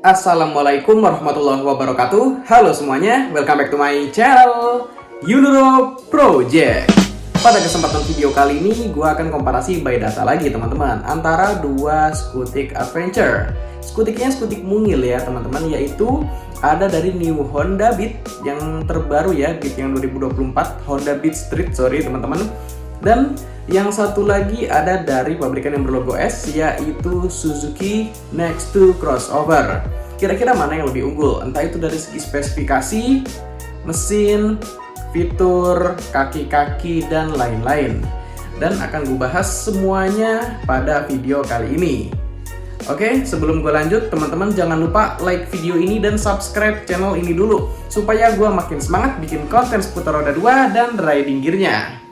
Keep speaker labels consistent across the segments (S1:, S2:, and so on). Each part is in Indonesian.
S1: Assalamualaikum warahmatullahi wabarakatuh. Halo semuanya, welcome back to my channel Yunuro Project. Pada kesempatan video kali ini, gue akan komparasi by data lagi teman-teman antara dua skutik adventure. Skutiknya skutik mungil ya teman-teman, yaitu ada dari New Honda Beat yang terbaru ya, Beat yang 2024, Honda Beat Street, sorry teman-teman. Dan yang satu lagi ada dari pabrikan yang berlogo S, yaitu Suzuki Next2 Crossover. Kira-kira mana yang lebih unggul? Entah itu dari segi spesifikasi, mesin, fitur, kaki-kaki, dan lain-lain. Dan akan gue bahas semuanya pada video kali ini. Oke, sebelum gue lanjut, teman-teman jangan lupa like video ini dan subscribe channel ini dulu, supaya gue makin semangat bikin konten seputar roda 2 dan riding gear-nya.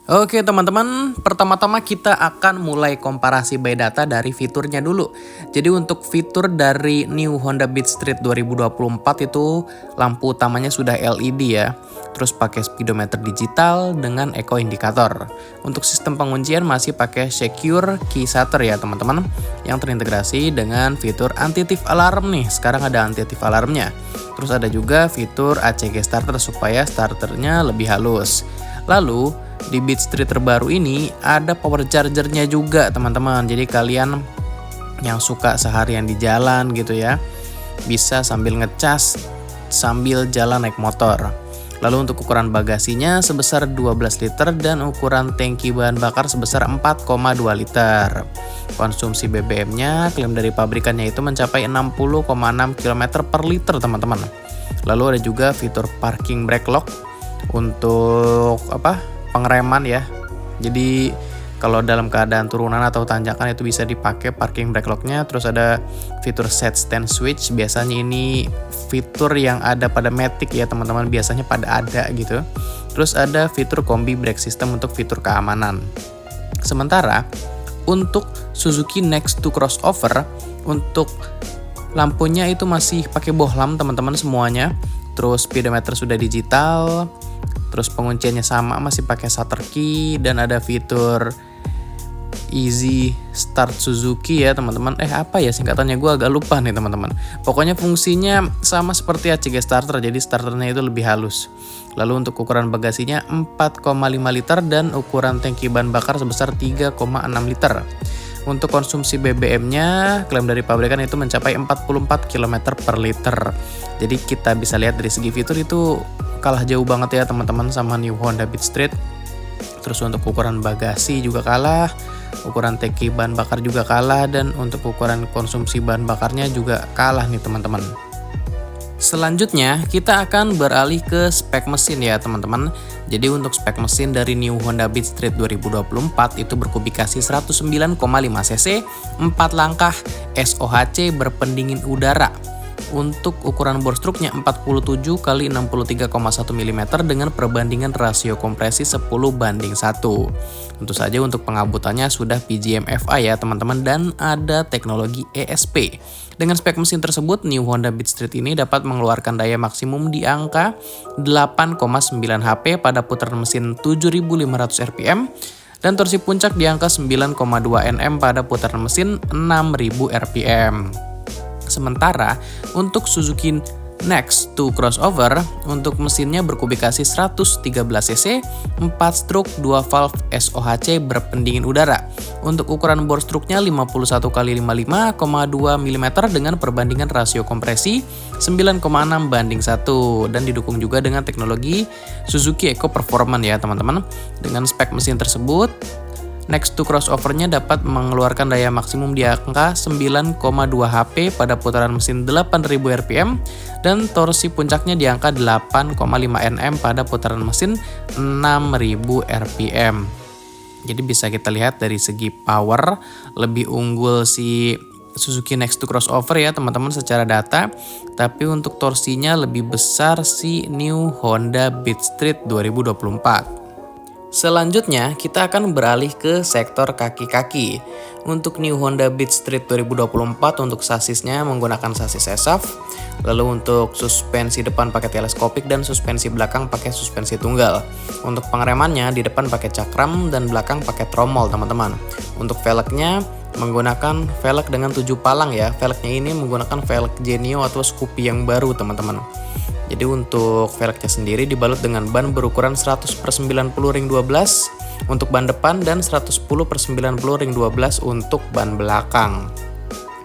S1: Oke teman-teman, pertama-tama kita akan mulai komparasi by data dari fiturnya dulu. Jadi untuk fitur dari New Honda Beat Street 2024 itu lampu utamanya sudah LED ya. Terus pakai speedometer digital dengan eco indikator. Untuk sistem penguncian masih pakai secure key shutter ya teman-teman, yang terintegrasi dengan fitur anti-thief alarm nih. Sekarang ada anti-thief alarmnya. Terus ada juga fitur ACG starter supaya starternya lebih halus. Lalu di Beat Street terbaru ini ada power chargernya juga teman-teman. Jadi kalian yang suka seharian di jalan gitu ya, bisa sambil ngecas sambil jalan naik motor. Lalu untuk ukuran bagasinya sebesar 12 liter dan ukuran tangki bahan bakar sebesar 4,2 liter. Konsumsi BBM-nya klaim dari pabrikannya itu mencapai 60,6 km per liter teman-teman. Lalu ada juga fitur parking brake lock untuk pengereman ya. Jadi kalau dalam keadaan turunan atau tanjakan itu bisa dipakai parking brake lock-nya. Terus ada fitur set stand switch. Biasanya ini fitur yang ada pada Matic ya teman-teman, biasanya pada ada gitu. Terus ada fitur kombi brake system untuk fitur keamanan. Sementara untuk Suzuki Next2 Crossover, untuk lampunya itu masih pakai bohlam teman-teman semuanya. Terus speedometer sudah digital. Terus pengunciannya sama, masih pakai shutter key, dan ada fitur Easy Start Suzuki ya teman-teman. Apa ya singkatannya, gue agak lupa nih teman-teman. Pokoknya fungsinya sama seperti ACG starter, jadi starternya itu lebih halus. Lalu untuk ukuran bagasinya 4,5 liter dan ukuran tangki bahan bakar sebesar 3,6 liter. Untuk konsumsi BBM-nya klaim dari pabrikan itu mencapai 44 km per liter. Jadi kita bisa lihat dari segi fitur itu kalah jauh banget ya teman-teman sama New Honda Beat Street. Terus untuk ukuran bagasi juga kalah, ukuran tangki bahan bakar juga kalah, dan untuk ukuran konsumsi bahan bakarnya juga kalah nih teman-teman. Selanjutnya kita akan beralih ke spek mesin ya teman-teman. Jadi untuk spek mesin dari New Honda Beat Street 2024 itu berkubikasi 109,5 cc, 4 langkah, SOHC berpendingin udara. Untuk ukuran bore stroke-nya 47 x 63,1 mm dengan perbandingan rasio kompresi 10:1. Tentu saja untuk pengabutannya sudah PGM FI ya teman-teman, dan ada teknologi ESP. Dengan spek mesin tersebut, New Honda Beat Street ini dapat mengeluarkan daya maksimum di angka 8,9 HP pada putaran mesin 7.500 rpm dan torsi puncak di angka 9,2 Nm pada putaran mesin 6.000 rpm. Sementara untuk Suzuki Next2 Crossover, untuk mesinnya berkubikasi 113 cc, 4 stroke 2 valve SOHC berpendingin udara. Untuk ukuran bore stroke-nya 51 x 55,2 mm dengan perbandingan rasio kompresi 9,6:1, dan didukung juga dengan teknologi Suzuki Eco Performance ya teman-teman. Dengan spek mesin tersebut, Next2 Crossover-nya dapat mengeluarkan daya maksimum di angka 9,2 HP pada putaran mesin 8.000 rpm dan torsi puncaknya di angka 8,5 Nm pada putaran mesin 6.000 rpm. Jadi bisa kita lihat dari segi power lebih unggul si Suzuki Next2 Crossover ya teman-teman secara data, tapi untuk torsinya lebih besar si New Honda Beat Street 2024. Selanjutnya, kita akan beralih ke sektor kaki-kaki. Untuk New Honda Beat Street 2024 untuk sasisnya menggunakan sasis ESAF. Lalu untuk suspensi depan pakai teleskopik dan suspensi belakang pakai suspensi tunggal. Untuk pengeremannya di depan pakai cakram dan belakang pakai tromol teman-teman. Untuk velgnya menggunakan velg dengan 7 palang ya. Velgnya ini menggunakan velg Genio atau Scoopy yang baru teman-teman. Jadi untuk velgnya sendiri dibalut dengan ban berukuran 100/90 ring 12 untuk ban depan dan 110/90 ring 12 untuk ban belakang.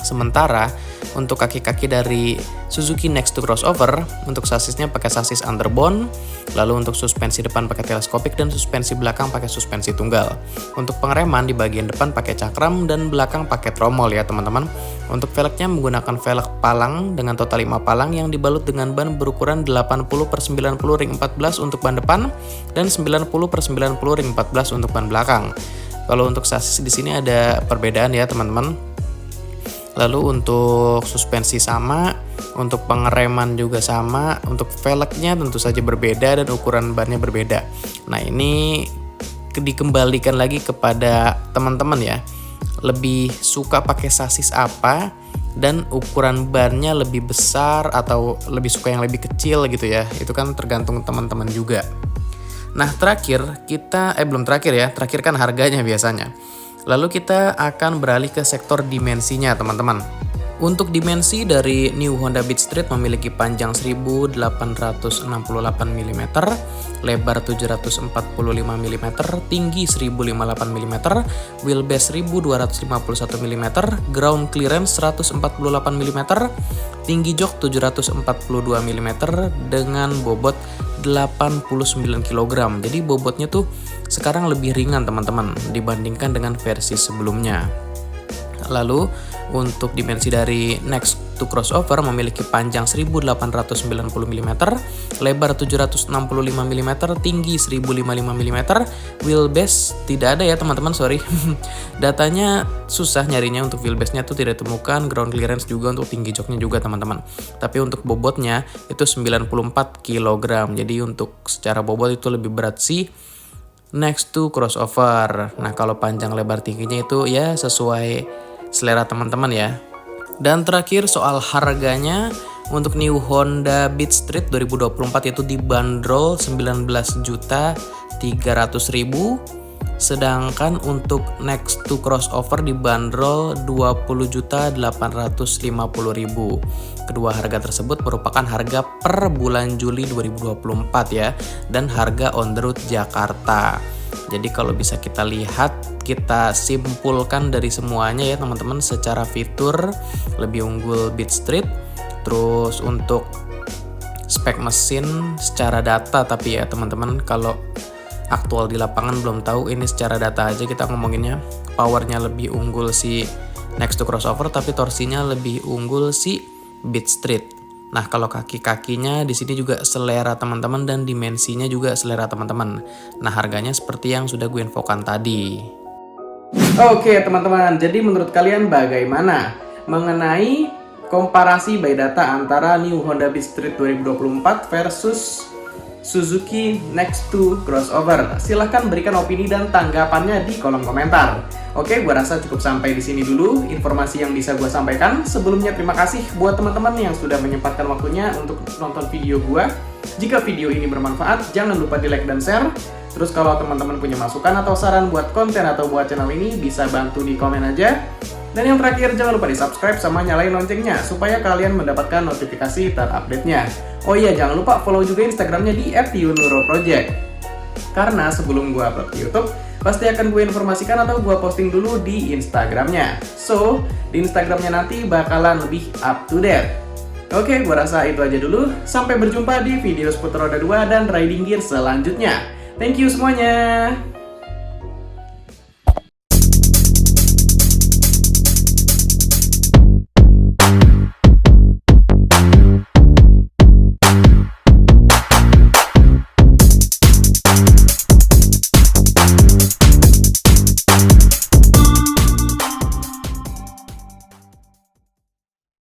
S1: Sementara untuk kaki-kaki dari Suzuki Next to Crossover, untuk sasisnya pakai sasis underbone, lalu untuk suspensi depan pakai teleskopik dan suspensi belakang pakai suspensi tunggal. Untuk pengereman di bagian depan pakai cakram dan belakang pakai tromol ya teman-teman. Untuk velgnya menggunakan velg palang dengan total 5 palang yang dibalut dengan ban berukuran 80/90 ring 14 untuk ban depan dan 90/90 ring 14 untuk ban belakang. Kalau untuk sasis di sini ada perbedaan ya teman-teman. Lalu untuk suspensi sama, untuk pengereman juga sama, untuk velgnya tentu saja berbeda dan ukuran bannya berbeda. Nah ini dikembalikan lagi kepada teman-teman ya, lebih suka pakai sasis apa dan ukuran bannya lebih besar atau lebih suka yang lebih kecil gitu ya, itu kan tergantung teman-teman juga. Nah terakhir terakhir kan harganya biasanya. Lalu kita akan beralih ke sektor dimensinya teman-teman. Untuk dimensi dari New Honda Beat Street memiliki panjang 1868 mm, lebar 745 mm, tinggi 1058 mm, wheelbase 1251 mm, ground clearance 148 mm, tinggi jok 742 mm dengan bobot 89 kg. Jadi bobotnya tuh sekarang lebih ringan teman-teman dibandingkan dengan versi sebelumnya. Lalu untuk dimensi dari Next to Crossover memiliki panjang 1890 mm, lebar 765 mm, tinggi 1055 mm, wheelbase tidak ada ya teman-teman, sorry. Datanya susah nyarinya, untuk wheelbase-nya tuh tidak ditemukan, ground clearance juga, untuk tinggi joknya juga teman-teman. Tapi untuk bobotnya itu 94 kg. Jadi untuk secara bobot itu lebih berat sih Next to Crossover. Nah kalau panjang lebar tingginya itu ya sesuai selera teman-teman ya. Dan terakhir soal harganya, untuk New Honda Beat Street 2024 itu dibanderol 19.300.000, sedangkan untuk Next to Crossover dibanderol 20.850.000. Kedua harga tersebut merupakan harga per bulan Juli 2024 ya, dan harga on the road Jakarta. Jadi kalau bisa kita lihat, kita simpulkan dari semuanya ya teman-teman, secara fitur lebih unggul Beat Street. Terus untuk spek mesin secara data, tapi ya teman-teman kalau aktual di lapangan belum tahu, ini secara data aja kita ngomonginnya. Powernya lebih unggul si Next to Crossover, tapi torsinya lebih unggul si Beat Street. Nah kalau kaki-kakinya di sini juga selera teman-teman dan dimensinya juga selera teman-teman. Nah harganya seperti yang sudah gue infokan tadi. Oke teman-teman, jadi menurut kalian bagaimana mengenai komparasi by data antara New Honda Beat Street 2024 versus Suzuki Next to Crossover? Silahkan berikan opini dan tanggapannya di kolom komentar. Oke, gue rasa cukup sampai di sini dulu informasi yang bisa gue sampaikan. Sebelumnya terima kasih buat teman-teman yang sudah menyempatkan waktunya untuk nonton video gue. Jika video ini bermanfaat, jangan lupa di like dan share. Terus kalau teman-teman punya masukan atau saran buat konten atau buat channel ini, bisa bantu di komen aja. Dan yang terakhir, jangan lupa di subscribe sama nyalain loncengnya supaya kalian mendapatkan notifikasi terupdate-nya. Oh iya, jangan lupa follow juga Instagramnya di @yunuro_project. Karena sebelum gue upload ke YouTube, pasti akan gue informasikan atau gue posting dulu di Instagramnya. So, di Instagramnya nanti bakalan lebih up to date. Oke, gue rasa itu aja dulu. Sampai berjumpa di video seputar roda 2 dan riding gear selanjutnya. Thank you semuanya.